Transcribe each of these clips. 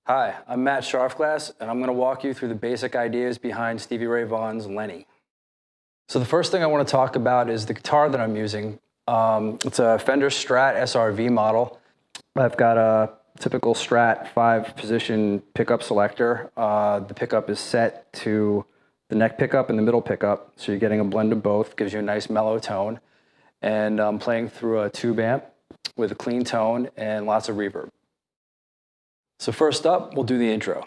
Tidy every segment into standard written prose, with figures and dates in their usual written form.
Hi, I'm Matt Scharfglass, and I'm going to walk you through the basic ideas behind Stevie Ray Vaughan's Lenny. So the first thing I want to talk about is the guitar that I'm using. It's a Fender Strat SRV model. I've got a typical Strat 5-position pickup selector. The pickup is set to the neck pickup and the middle pickup, so you're getting a blend of both. Gives you a nice mellow tone. And I'm playing through a tube amp with a clean tone and lots of reverb. So first up, we'll do the intro.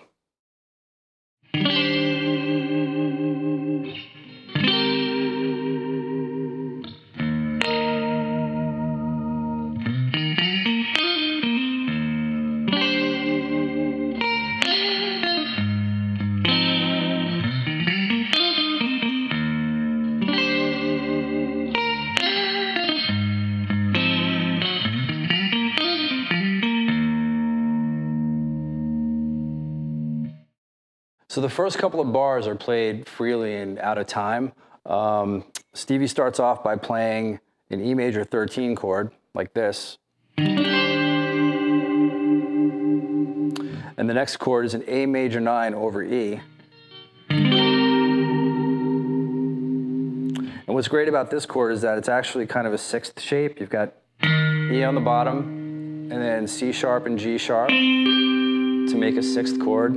So the first couple of bars are played freely and out of time. Stevie starts off by playing an E major 13 chord, like this. And the next chord is an A major 9 over E. And what's great about this chord is that it's actually kind of a sixth shape. You've got E on the bottom, and then C sharp and G sharp to make a sixth chord.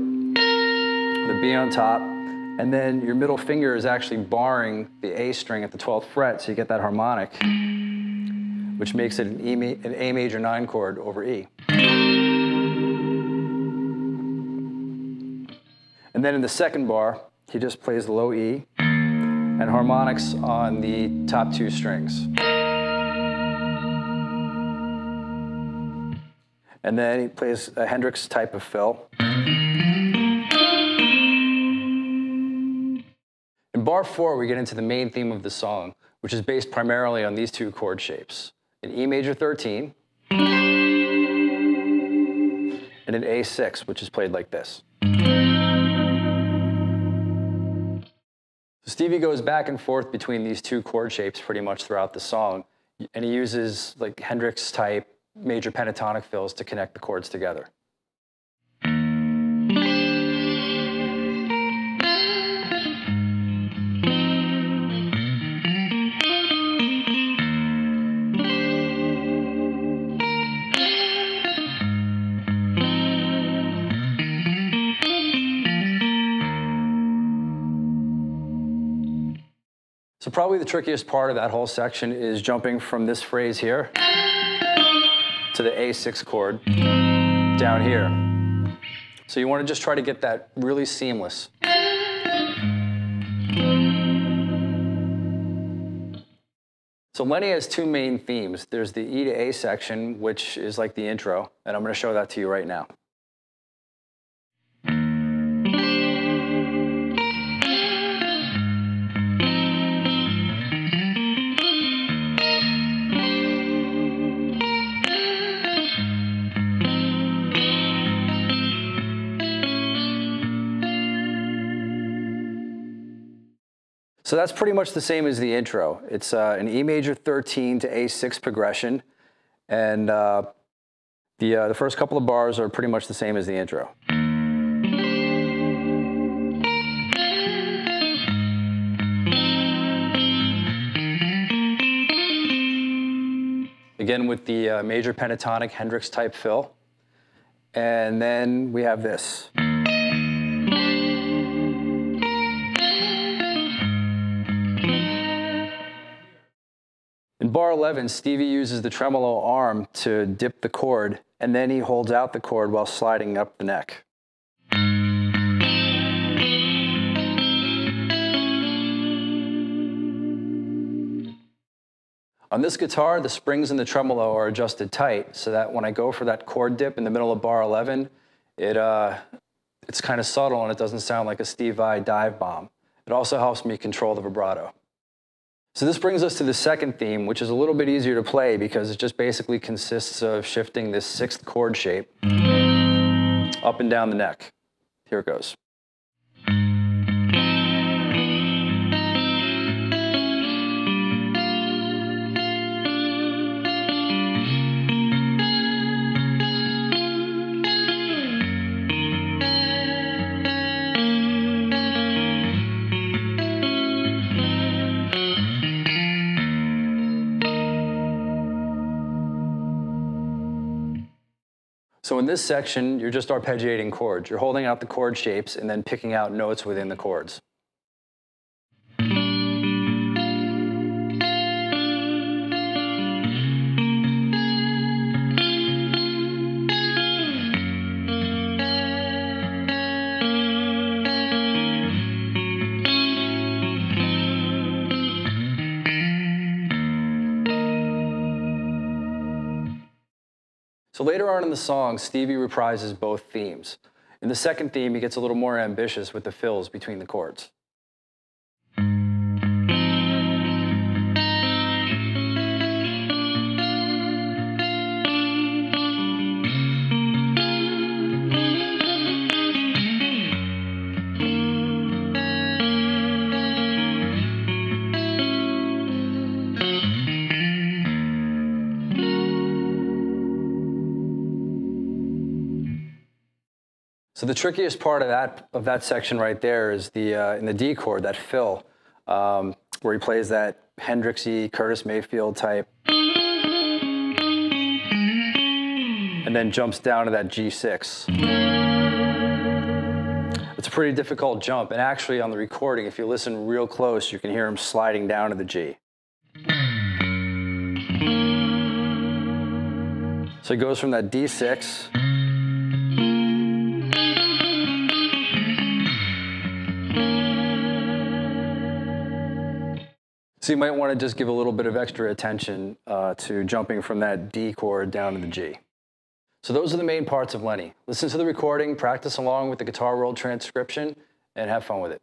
The B on top, and then your middle finger is actually barring the A string at the 12th fret, so you get that harmonic, which makes it an A major 9 chord over E. And then in the second bar, he just plays the low E and harmonics on the top 2 strings. And then he plays a Hendrix type of fill. In bar 4, we get into the main theme of the song, which is based primarily on these 2 chord shapes, an E major 13 and an A6, which is played like this. So Stevie goes back and forth between these 2 chord shapes pretty much throughout the song, and he uses like Hendrix type major pentatonic fills to connect the chords together. So probably the trickiest part of that whole section is jumping from this phrase here to the A6 chord down here. So you want to just try to get that really seamless. So Lenny has 2 main themes. There's the E to A section, which is like the intro, and I'm going to show that to you right now. So that's pretty much the same as the intro. It's an E major 13 to A6 progression, and the first couple of bars are pretty much the same as the intro. Again with the major pentatonic Hendrix type fill, and then we have this. In bar 11, Stevie uses the tremolo arm to dip the chord, and then he holds out the chord while sliding up the neck. On this guitar, the springs in the tremolo are adjusted tight, so that when I go for that chord dip in the middle of bar 11, it's kind of subtle and it doesn't sound like a Steve Vai dive bomb. It also helps me control the vibrato. So this brings us to the second theme, which is a little bit easier to play because it just basically consists of shifting this 6th chord shape up and down the neck. Here it goes. So in this section, you're just arpeggiating chords. You're holding out the chord shapes and then picking out notes within the chords. So later on in the song, Stevie reprises both themes. In the second theme, he gets a little more ambitious with the fills between the chords. So the trickiest part of that section right there is in the D chord, that fill, where he plays that Hendrixy, Curtis Mayfield type, and then jumps down to that G6. It's a pretty difficult jump, and actually on the recording, if you listen real close, you can hear him sliding down to the G. So he goes from that D6 So you might want to just give a little bit of extra attention to jumping from that D chord down to the G. So those are the main parts of Lenny. Listen to the recording, practice along with the Guitar World transcription, and have fun with it.